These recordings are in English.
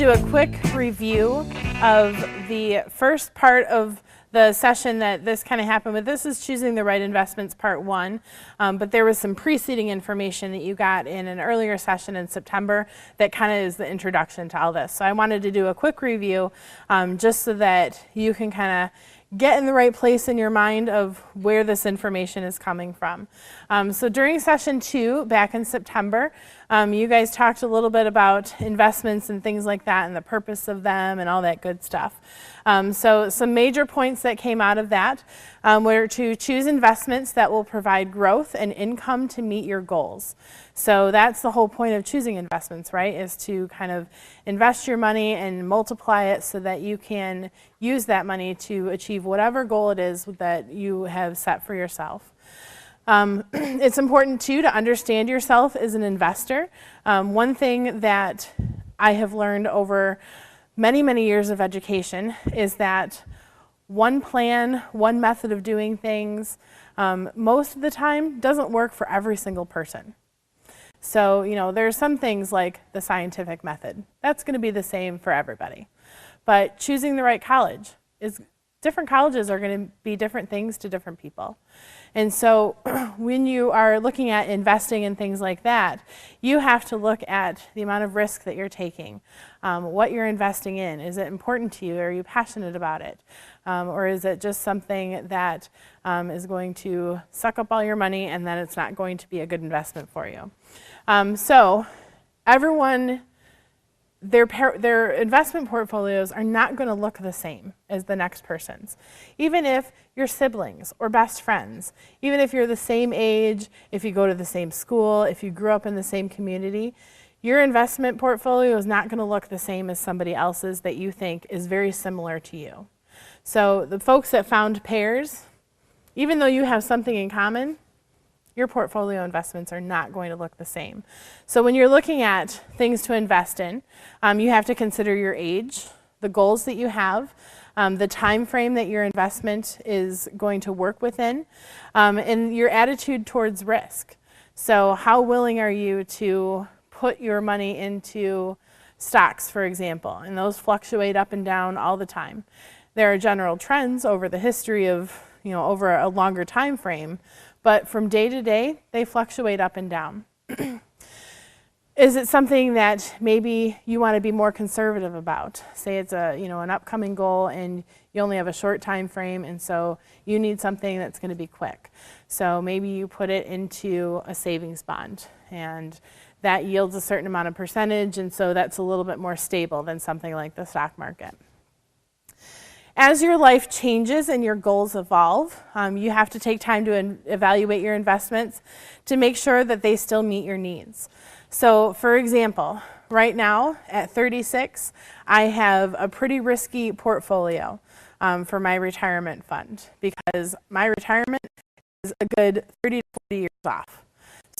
do a quick review of the first part of the session that this kind of happened with. This is choosing the right investments part 1, but there was some preceding information that you got in an earlier session in September that kind of is the introduction to all this. So I wanted to do a quick review just so that you can kind of get in the right place in your mind of where this information is coming from. So during session 2 back in September, you guys talked a little bit about investments and things like that and the purpose of them and all that good stuff. So some major points that came out of that were to choose investments that will provide growth and income to meet your goals. So that's the whole point of choosing investments, right, is to kind of invest your money and multiply it so that you can use that money to achieve whatever goal it is that you have set for yourself. It's important, too, to understand yourself as an investor. One thing that I have learned over many, many years of education is that one plan, one method of doing things, most of the time doesn't work for every single person. So, you know, there are some things like the scientific method. That's going to be the same for everybody. But choosing the right college is different colleges are going to be different things to different people. And so when you are looking at investing in things like that, you have to look at the amount of risk that you're taking, what you're investing in. Is it important to you? Are you passionate about it? Or is it just something that is going to suck up all your money and then it's not going to be a good investment for you? So everyone, their investment portfolios are not going to look the same as the next person's. Even if you're siblings or best friends, even if you're the same age, if you go to the same school, if you grew up in the same community, your investment portfolio is not going to look the same as somebody else's that you think is very similar to you. So the folks that found pairs, even though you have something in common, your portfolio investments are not going to look the same. So when you're looking at things to invest in, you have to consider your age, the goals that you have, the time frame that your investment is going to work within, and your attitude towards risk. So how willing are you to put your money into stocks, for example, and those fluctuate up and down all the time. There are general trends over the history of, you know, over a longer time frame, but from day to day, they fluctuate up and down. Is it something that maybe you want to be more conservative about? Say it's an upcoming goal and you only have a short time frame, and so you need something that's going to be quick. So maybe you put it into a savings bond, and that yields a certain amount of percentage, and so that's a little bit more stable than something like the stock market. As your life changes and your goals evolve, you have to take time to evaluate your investments to make sure that they still meet your needs. So, for example, right now at 36, I have a pretty risky portfolio for my retirement fund because my retirement is a good 30 to 40 years off.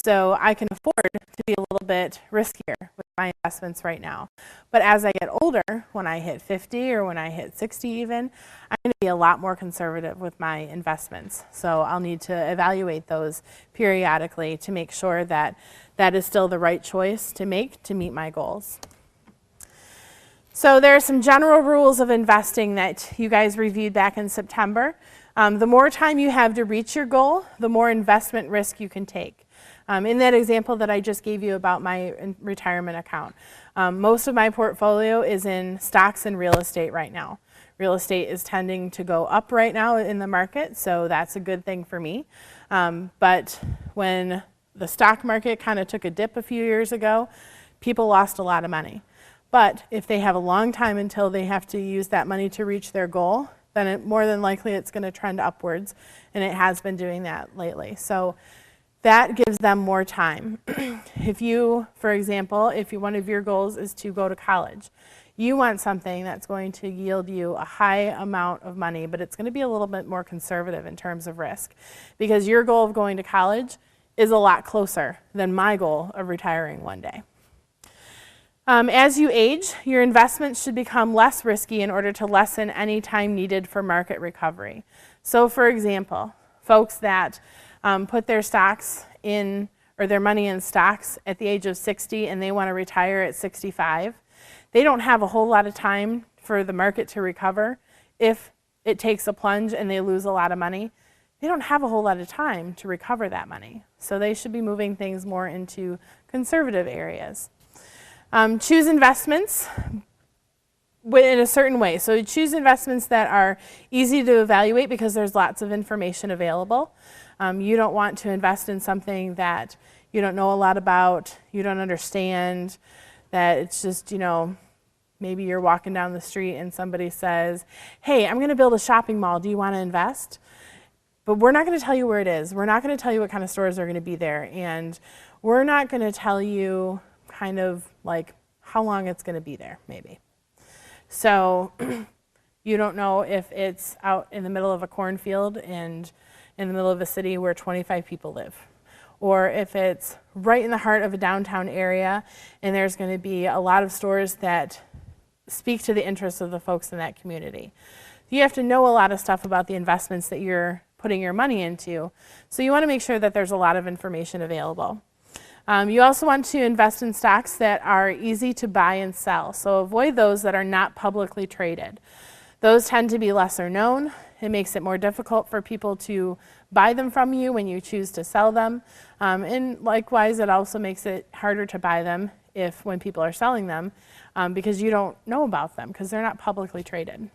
So I can afford to be a little bit riskier with my investments right now. But as I get older, when I hit 50 or when I hit 60 even, I'm going to be a lot more conservative with my investments. So I'll need to evaluate those periodically to make sure that that is still the right choice to make to meet my goals. So there are some general rules of investing that you guys reviewed back in September. The more time you have to reach your goal, the more investment risk you can take. In that example that I just gave you about my retirement account, most of my portfolio is in stocks and real estate right now. Real estate is tending to go up right now in the market, so that's a good thing for me. But when the stock market kind of took a dip a few years ago, people lost a lot of money. But if they have a long time until they have to use that money to reach their goal, then more than likely it's going to trend upwards, and it has been doing that lately. So that gives them more time. If you, for example, if one of your goals is to go to college, you want something that's going to yield you a high amount of money, but it's going to be a little bit more conservative in terms of risk, because your goal of going to college is a lot closer than my goal of retiring one day. As you age, your investments should become less risky in order to lessen any time needed for market recovery. So, for example, folks that put their stocks in, or their money in stocks at the age of 60 and they want to retire at 65, they don't have a whole lot of time for the market to recover. If it takes a plunge and they lose a lot of money, they don't have a whole lot of time to recover that money. So they should be moving things more into conservative areas. Choose investments in a certain way. So choose investments that are easy to evaluate because there's lots of information available. You don't want to invest in something that you don't know a lot about, you don't understand, that it's just, maybe you're walking down the street and somebody says, hey, I'm going to build a shopping mall. Do you want to invest? But we're not going to tell you where it is. We're not going to tell you what kind of stores are going to be there. And we're not going to tell you kind of like how long it's going to be there, maybe. So you don't know if it's out in the middle of a cornfield and in the middle of a city where 25 people live, or if it's right in the heart of a downtown area and there's going to be a lot of stores that speak to the interests of the folks in that community. You have to know a lot of stuff about the investments that you're putting your money into, so you want to make sure that there's a lot of information available. You also want to invest in stocks that are easy to buy and sell, so avoid those that are not publicly traded. Those tend to be lesser known. It makes it more difficult for people to buy them from you when you choose to sell them. And likewise, it also makes it harder to buy them when people are selling them because you don't know about them because they're not publicly traded.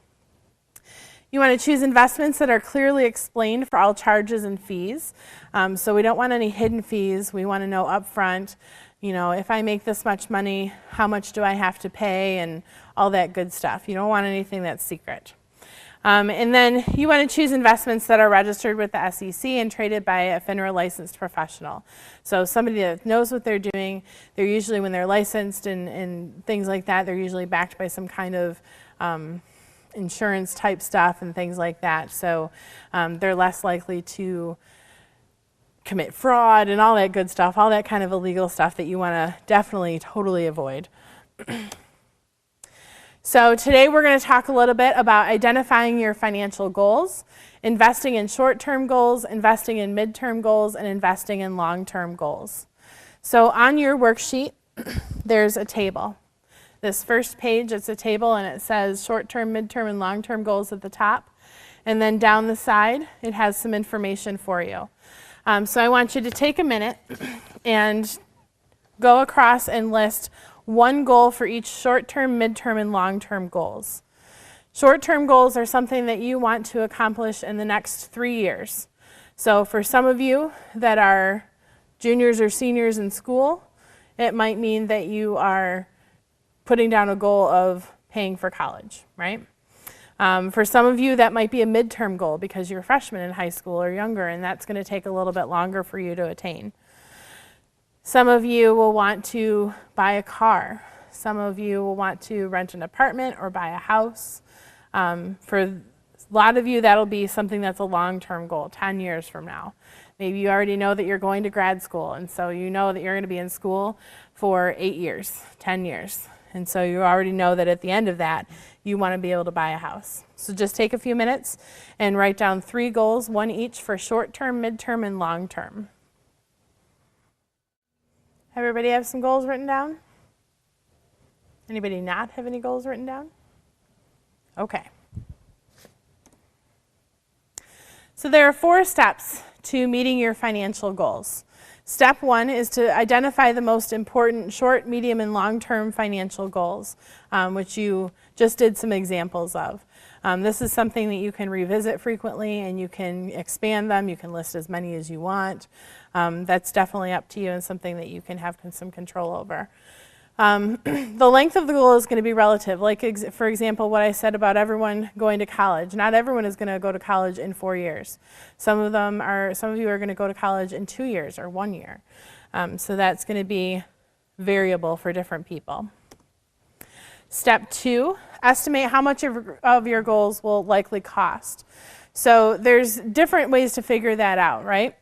You want to choose investments that are clearly explained for all charges and fees. So we don't want any hidden fees. We want to know upfront, if I make this much money, how much do I have to pay, and all that good stuff. You don't want anything that's secret. And then you want to choose investments that are registered with the SEC and traded by a FINRA licensed professional. So somebody that knows what they're doing, they're usually, when they're licensed and things like that, they're usually backed by some kind of insurance type stuff and things like that. So they're less likely to commit fraud and all that good stuff, all that kind of illegal stuff that you want to definitely totally avoid. So today we're going to talk a little bit about identifying your financial goals, investing in short-term goals, investing in mid-term goals, and investing in long-term goals. So on your worksheet, there's a table. This first page, it's a table, and it says short-term, mid-term, and long-term goals at the top. And then down the side, it has some information for you. So I want you to take a minute and go across and list one goal for each short-term, mid-term, and long-term goals. Short-term goals are something that you want to accomplish in the next 3 years. So for some of you that are juniors or seniors in school, it might mean that you are putting down a goal of paying for college, right? For some of you, that might be a midterm goal because you're freshmen in high school or younger, and that's going to take a little bit longer for you to attain. Some of you will want to buy a car. Some of you will want to rent an apartment or buy a house. For a lot of you, that'll be something that's a long-term goal, 10 years from now. Maybe you already know that you're going to grad school, and so you know that you're going to be in school for 8 years, 10 years. And so you already know that at the end of that, you want to be able to buy a house. So just take a few minutes and write down 3 goals, one each for short-term, mid-term, and long-term. Everybody have some goals written down? Anybody not have any goals written down? Okay. So there are 4 steps to meeting your financial goals. Step 1 is to identify the most important short, medium, and long-term financial goals, which you just did some examples of. This is something that you can revisit frequently, and you can expand them. You can list as many as you want. That's definitely up to you and something that you can have some control over. The length of the goal is going to be relative. Like, for example, what I said about everyone going to college. Not everyone is going to go to college in 4 years. Some of you are going to go to college in 2 years or 1 year. So that's going to be variable for different people. Step 2, estimate how much of your goals will likely cost. So there's different ways to figure that out, right?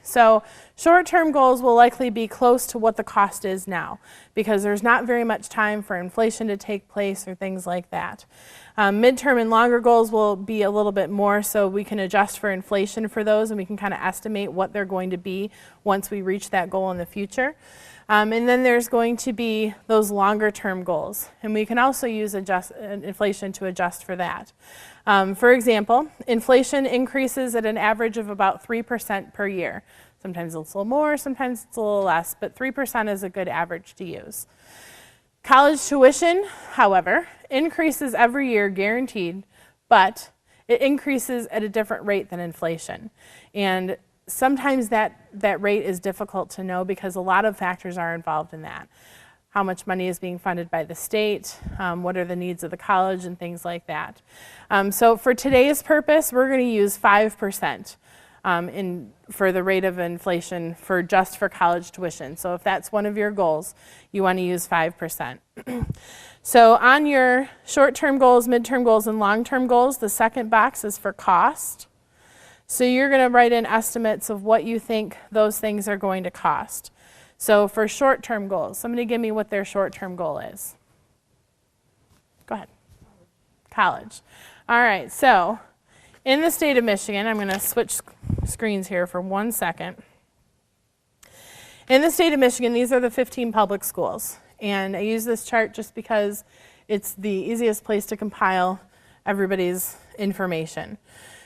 So short-term goals will likely be close to what the cost is now because there's not very much time for inflation to take place or things like that. Midterm and longer goals will be a little bit more, so we can adjust for inflation for those, and we can kind of estimate what they're going to be once we reach that goal in the future. And then there's going to be those longer term goals. And we can also use inflation to adjust for that. For example, inflation increases at an average of about 3% per year. Sometimes it's a little more, sometimes it's a little less, but 3% is a good average to use. College tuition, however, increases every year guaranteed, but it increases at a different rate than inflation. And sometimes that rate is difficult to know because a lot of factors are involved in that. How much money is being funded by the state, what are the needs of the college, and things like that. So for today's purpose, we're going to use 5% for the rate of inflation just for college tuition. So if that's one of your goals, you want to use 5%. So on your short-term goals, mid-term goals, and long-term goals, the second box is for cost. So you're going to write in estimates of what you think those things are going to cost. So for short-term goals, somebody give me what their short-term goal is. Go ahead. College. All right, so in the state of Michigan, I'm going to switch screens here for 1 second. In the state of Michigan, these are the 15 public schools. And I use this chart just because it's the easiest place to compile everybody's information.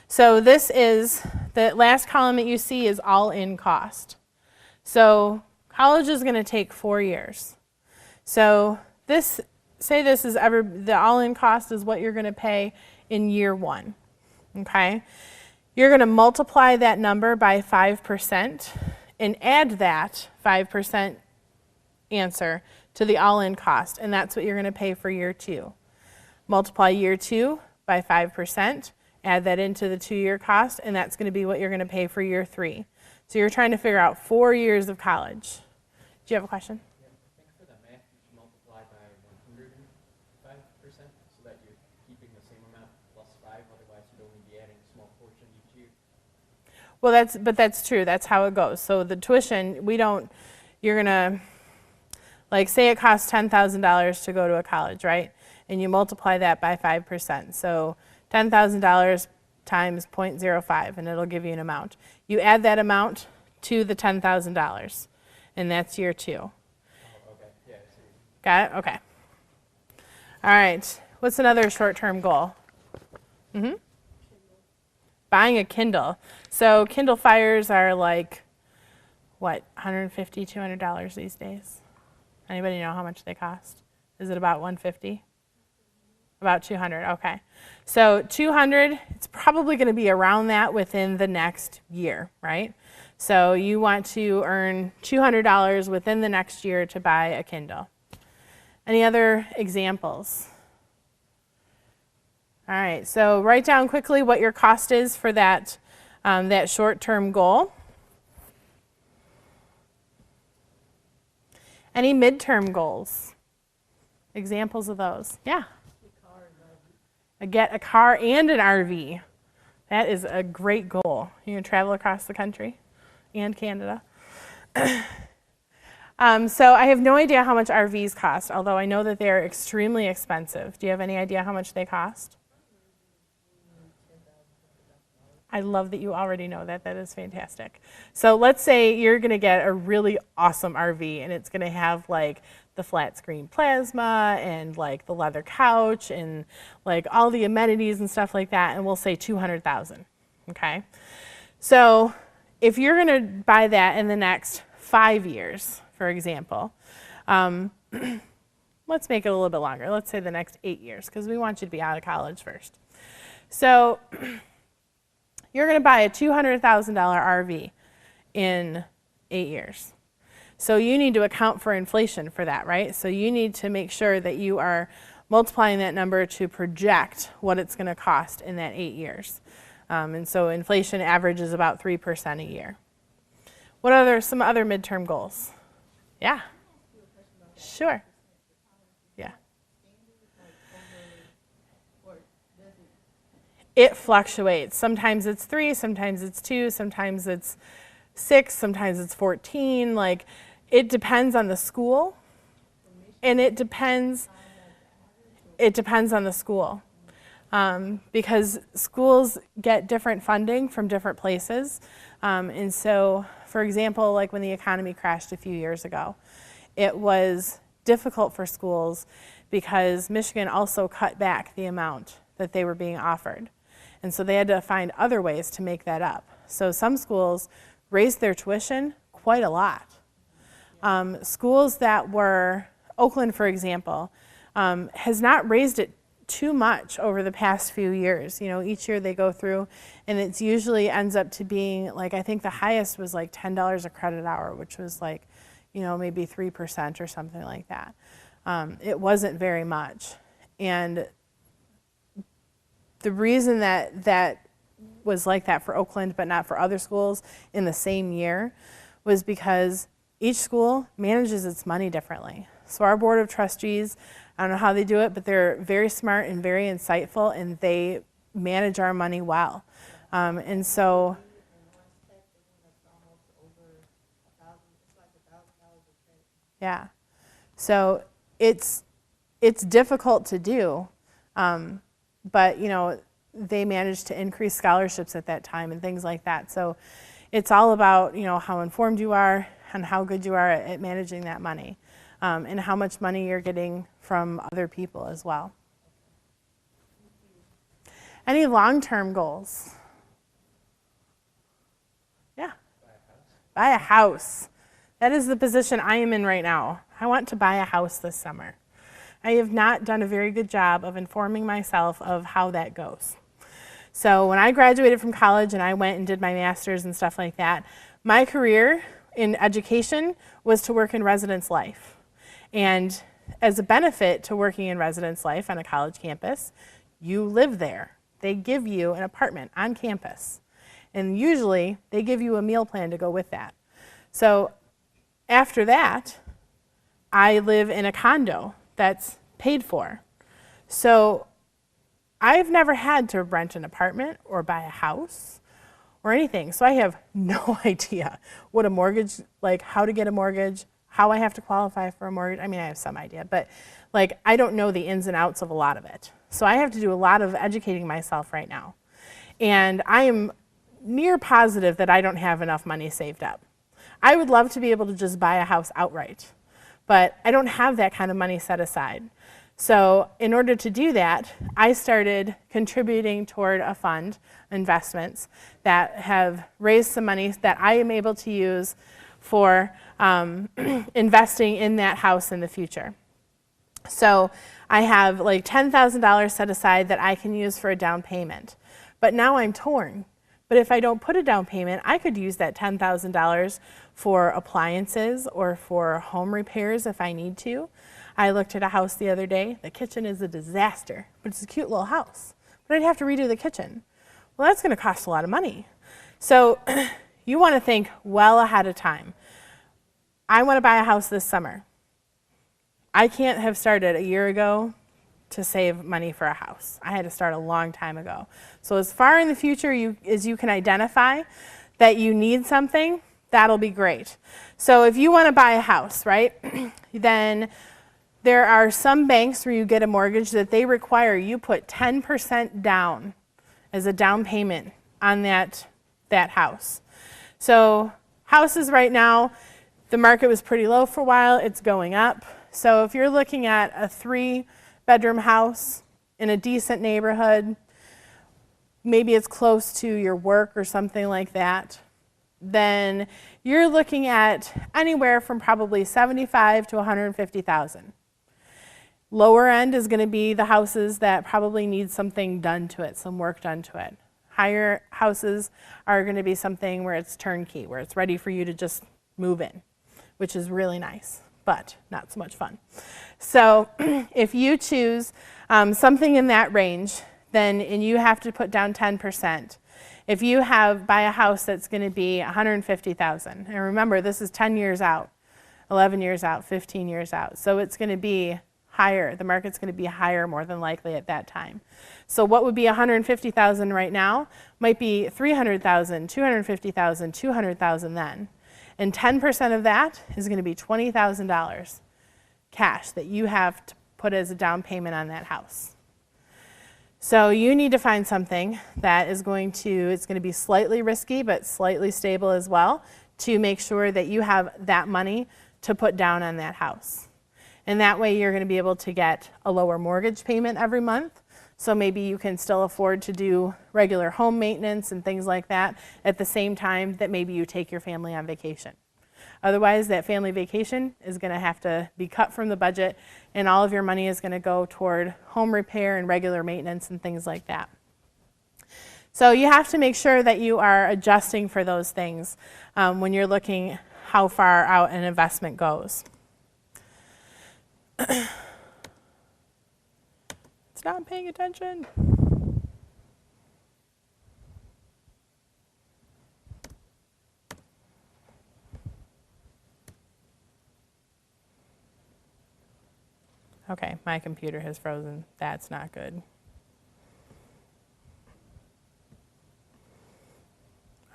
So this is, the last column that you see is all-in cost. So college is going to take 4 years. So say this is the all-in cost is what you're going to pay in year 1, okay? You're going to multiply that number by 5% and add that 5% answer to the all-in cost, and that's what you're going to pay for year 2. Multiply year 2 by 5%, add that into the 2-year cost, and that's going to be what you're going to pay for year 3. So you're trying to figure out 4 years of college. Do you have a question? Yeah, I think for the math, you should multiply by 105% so that you're keeping the same amount plus 5. Otherwise, you'd only be adding a small portion each year. Well, that's true. That's how it goes. So the tuition, you're going to, like, say it costs $10,000 to go to a college, right? And you multiply that by 5%. So $10,000 times 0.05, and it'll give you an amount. You add that amount to the $10,000, and that's year 2. Oh, okay. Yeah, I see. Got it? Okay. All right. What's another short-term goal? Mm-hmm. Buying a Kindle. So Kindle Fires are like, what, $150, $200 these days? Anybody know how much they cost? Is it about $150? About $200, okay. So $200, it's probably going to be around that within the next year, right? So you want to earn $200 within the next year to buy a Kindle. Any other examples? All right, so write down quickly what your cost is for that short-term goal. Any midterm goals? Examples of those? Yeah. Get a car and an RV. That is a great goal. You're going to travel across the country and Canada. So I have no idea how much RVs cost, although I know that they are extremely expensive. Do you have any idea how much they cost? I love that you already know that. That is fantastic. So let's say you're going to get a really awesome RV, and it's going to have like the flat screen plasma and like the leather couch and like all the amenities and stuff like that, and we'll say $200,000, okay? So if you're going to buy that in the next 5 years, for example, let's make it a little bit longer. Let's say the next 8 years, because we want you to be out of college first. So you're going to buy a $200,000 RV in 8 years. So you need to account for inflation for that, right? So you need to make sure that you are multiplying that number to project what it's going to cost in that 8 years. And so inflation averages about 3% a year. What are some other midterm goals? Yeah. Sure. Yeah. It fluctuates. Sometimes it's 3, sometimes it's 2, sometimes it's 6, sometimes it's 14. Like, it depends on the school, and it depends on the school. Because schools get different funding from different places. And so, for example, like when the economy crashed a few years ago, it was difficult for schools because Michigan also cut back the amount that they were being offered. And so they had to find other ways to make that up. So some schools raised their tuition quite a lot. Schools that were, Oakland for example, has not raised it too much over the past few years. You know, each year they go through and it's usually ends up to being like, I think the highest was like $10 a credit hour, which was like, you know, maybe 3% or something like that. It wasn't very much. And the reason that was like that for Oakland but not for other schools in the same year was because each school manages its money differently. So our board of trustees, I don't know how they do it, but they're very smart and very insightful, and they manage our money well. And so, yeah. So it's difficult to do, but you know, they managed to increase scholarships at that time and things like that. So it's all about, you know, how informed you are and how good you are at managing that money, and how much money you're getting from other people as well. Any long-term goals? Yeah. Buy a house. That is the position I am in right now. I want to buy a house this summer. I have not done a very good job of informing myself of how that goes. So when I graduated from college and I went and did my master's and stuff like that, my career in education was to work in residence life. And as a benefit to working in residence life on a college campus, you live there. They give you an apartment on campus. And usually they give you a meal plan to go with that. So after that, I live in a condo that's paid for. So I've never had to rent an apartment or buy a house or anything. So I have no idea what a mortgage, like how to get a mortgage, how I have to qualify for a mortgage. I mean, I have some idea, but like I don't know the ins and outs of a lot of it. So I have to do a lot of educating myself right now. And I am near positive that I don't have enough money saved up. I would love to be able to just buy a house outright, but I don't have that kind of money set aside. So in order to do that, I started contributing toward a fund, investments, that have raised some money that I am able to use for investing in that house in the future. So I have like $10,000 set aside that I can use for a down payment. But now I'm torn. But if I don't put a down payment, I could use that $10,000 for appliances or for home repairs if I need to. I looked at a house the other day. The kitchen is a disaster, but it's a cute little house. But I'd have to redo the kitchen. Well, that's going to cost a lot of money. So you want to think well ahead of time. I want to buy a house this summer. I can't have started a year ago to save money for a house. I had to start a long time ago. So as far in the future as you can identify that you need something, that'll be great. So if you want to buy a house, right, then there are some banks where you get a mortgage that they require you put 10% down as a down payment on that house. So houses right now, the market was pretty low for a while. It's going up. So if you're looking at a 3-bedroom house in a decent neighborhood, maybe it's close to your work or something like that, then you're looking at anywhere from probably $75,000 to $150,000. Lower end is going to be the houses that probably need something done to it, some work done to it. Higher houses are going to be something where it's turnkey, where it's ready for you to just move in, which is really nice, but not so much fun. So if you choose something in that range, and you have to put down 10%. If you buy a house that's going to be $150,000, and remember this is 10 years out, 11 years out, 15 years out, so it's going to be higher. The market's going to be higher more than likely at that time. So what would be $150,000 right now might be $300,000, $250,000, $200,000 then. And 10% of that is going to be $20,000 cash that you have to put as a down payment on that house. So you need to find something that it's going to be slightly risky but slightly stable as well, to make sure that you have that money to put down on that house. And that way you're going to be able to get a lower mortgage payment every month. So maybe you can still afford to do regular home maintenance and things like that at the same time that maybe you take your family on vacation. Otherwise, that family vacation is going to have to be cut from the budget, and all of your money is going to go toward home repair and regular maintenance and things like that. So you have to make sure that you are adjusting for those things when you're looking how far out an investment goes. It's not paying attention. Okay, my computer has frozen. That's not good.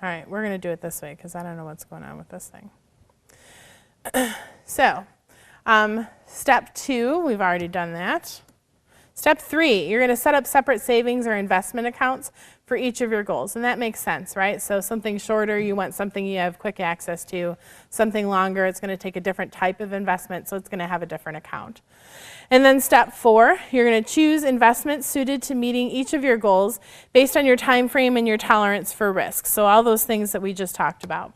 All right, we're going to do it this way because I don't know what's going on with this thing. So, step 2, we've already done that. Step 3, you're going to set up separate savings or investment accounts for each of your goals. And that makes sense, right? So something shorter, you want something you have quick access to. Something longer, it's going to take a different type of investment, so it's going to have a different account. And then step 4, you're going to choose investments suited to meeting each of your goals based on your time frame and your tolerance for risk. So all those things that we just talked about.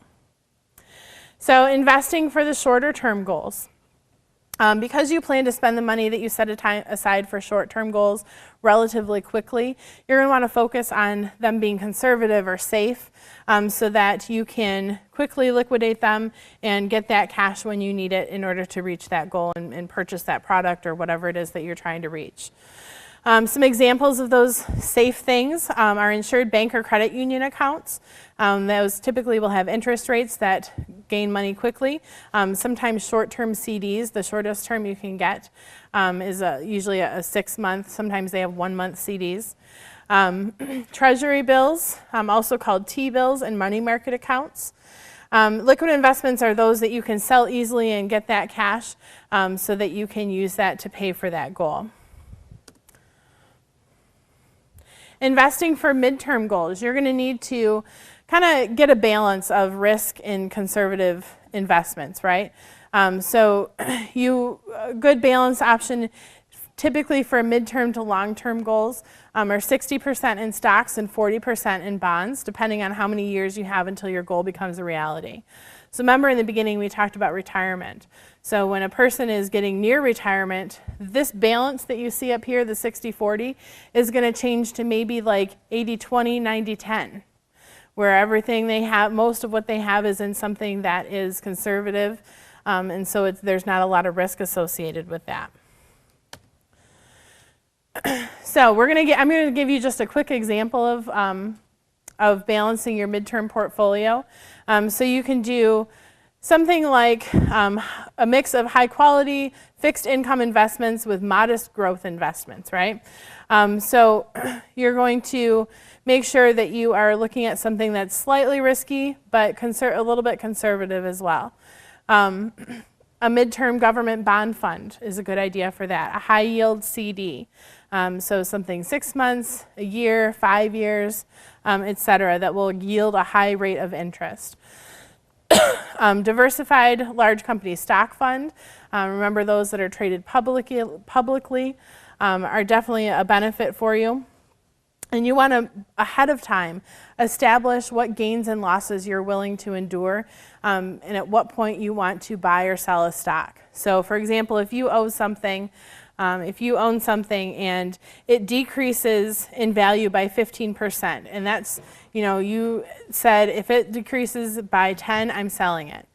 So investing for the shorter term goals. Because you plan to spend the money that you set aside for short-term goals relatively quickly, you're going to want to focus on them being conservative or safe so that you can quickly liquidate them and get that cash when you need it in order to reach that goal and purchase that product or whatever it is that you're trying to reach. Some examples of those safe things are insured bank or credit union accounts. Those typically will have interest rates that gain money quickly. Sometimes short-term CDs, the shortest term you can get is usually a 6-month. Sometimes they have 1-month CDs. Treasury bills, also called T-bills, and money market accounts. Liquid investments are those that you can sell easily and get that cash so that you can use that to pay for that goal. Investing for midterm goals, you're going to need to kind of get a balance of risk and conservative investments, right? So a good balance option typically for midterm to long-term goals are 60% in stocks and 40% in bonds, depending on how many years you have until your goal becomes a reality. So remember in the beginning we talked about retirement. So when a person is getting near retirement, this balance that you see up here, the 60-40, is going to change to maybe like 80-20, 90-10, where everything they have, most of what they have is in something that is conservative, and so there's not a lot of risk associated with that. So I'm going to give you just a quick example of balancing your midterm portfolio. So you can do something like a mix of high quality fixed income investments with modest growth investments, right? So you're going to make sure that you are looking at something that's slightly risky, but a little bit conservative as well. A midterm government bond fund is a good idea for that. A high yield CD. So something 6 months, a year, 5 years, et cetera, that will yield a high rate of interest. Diversified large company stock fund. Remember those that are traded publicly are definitely a benefit for you. And you want to, ahead of time, establish what gains and losses you're willing to endure and at what point you want to buy or sell a stock. So for example, if you own something and it decreases in value by 15%, and that's, you said if it decreases by 10, I'm selling it.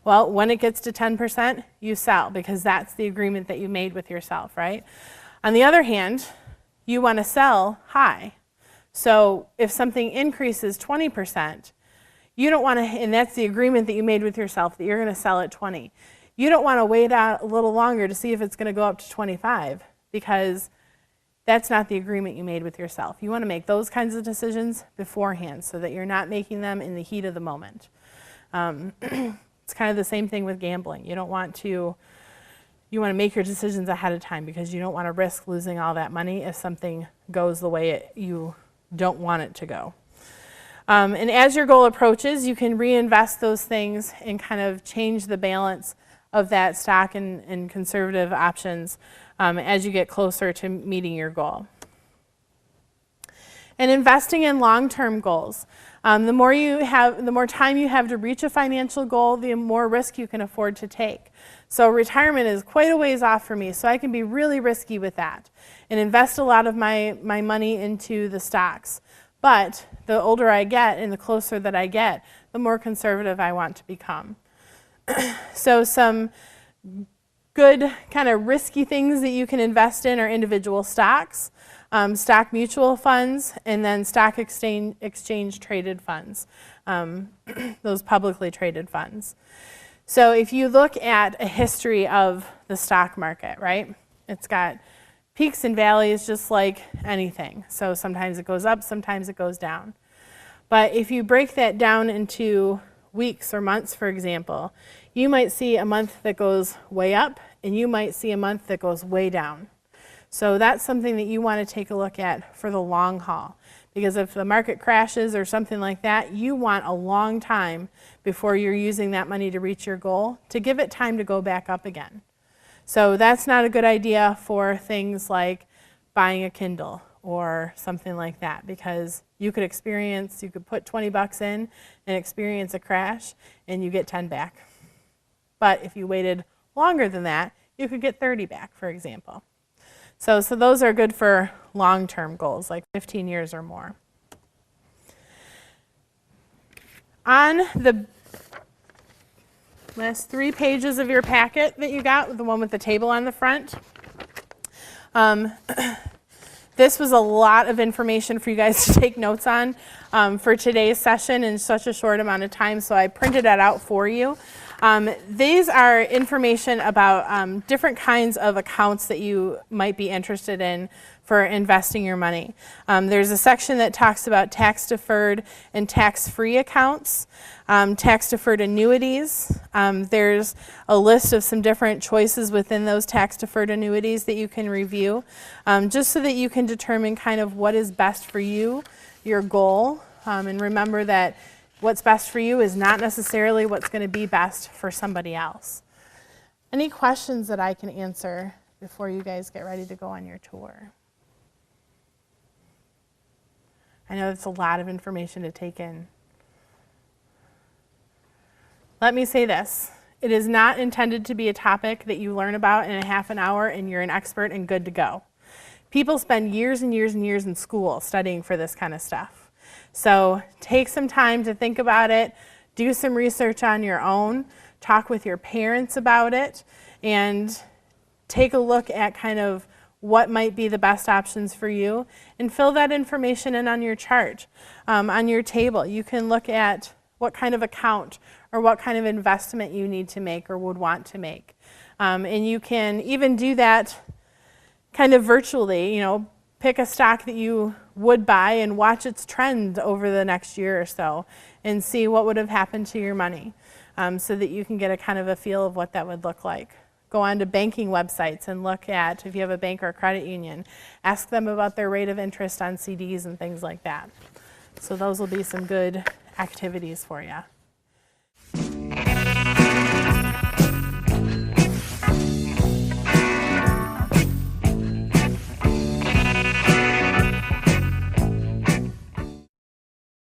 Well, when it gets to 10%, you sell because that's the agreement that you made with yourself, right? On the other hand, you want to sell high. So if something increases 20%, you don't want to, and that's the agreement that you made with yourself that you're going to sell at 20. You don't want to wait out a little longer to see if it's going to go up to 25 because that's not the agreement you made with yourself. You want to make those kinds of decisions beforehand so that you're not making them in the heat of the moment. It's kind of the same thing with gambling. You want to make your decisions ahead of time because you don't want to risk losing all that money if something goes the way you don't want it to go. And as your goal approaches, you can reinvest those things and kind of change the balance of that stock and conservative options as you get closer to meeting your goal. And investing in long-term goals. The more time you have to reach a financial goal, the more risk you can afford to take. So retirement is quite a ways off for me, so I can be really risky with that and invest a lot of my money into the stocks. But the older I get and the closer that I get, the more conservative I want to become. So some good kind of risky things that you can invest in are individual stocks, stock mutual funds, and then stock exchange traded funds, those publicly traded funds. So if you look at a history of the stock market, right, it's got peaks and valleys just like anything. So sometimes it goes up, sometimes it goes down. But if you break that down into weeks or months, for example, you might see a month that goes way up and you might see a month that goes way down. So that's something that you want to take a look at for the long haul. Because if the market crashes or something like that, you want a long time before you're using that money to reach your goal to give it time to go back up again. So that's not a good idea for things like buying a Kindle or something like that, because you could put 20 bucks in and experience a crash and you get 10 back. But if you waited longer than that, you could get 30 back, for example. So those are good for long-term goals, like 15 years or more. On the last 3 pages of your packet that you got, the one with the table on the front, this was a lot of information for you guys to take notes on for today's session in such a short amount of time, so I printed that out for you. These are information about different kinds of accounts that you might be interested in for investing your money. There's a section that talks about tax-deferred and tax-free accounts, tax-deferred annuities. There's a list of some different choices within those tax-deferred annuities that you can review, just so that you can determine kind of what is best for you, your goal, and remember that what's best for you is not necessarily what's going to be best for somebody else. Any questions that I can answer before you guys get ready to go on your tour? I know it's a lot of information to take in. Let me say this. It is not intended to be a topic that you learn about in a half an hour and you're an expert and good to go. People spend years and years and years in school studying for this kind of stuff. So take some time to think about it, do some research on your own, talk with your parents about it, and take a look at kind of what might be the best options for you, and fill that information in on your chart. On your table, you can look at what kind of account or what kind of investment you need to make or would want to make. And you can even do that kind of virtually, pick a stock that you would buy and watch its trend over the next year or so and see what would have happened to your money, so that you can get a kind of a feel of what that would look like. Go on to banking websites and look at, if you have a bank or a credit union, ask them about their rate of interest on CDs and things like that. So those will be some good activities for you.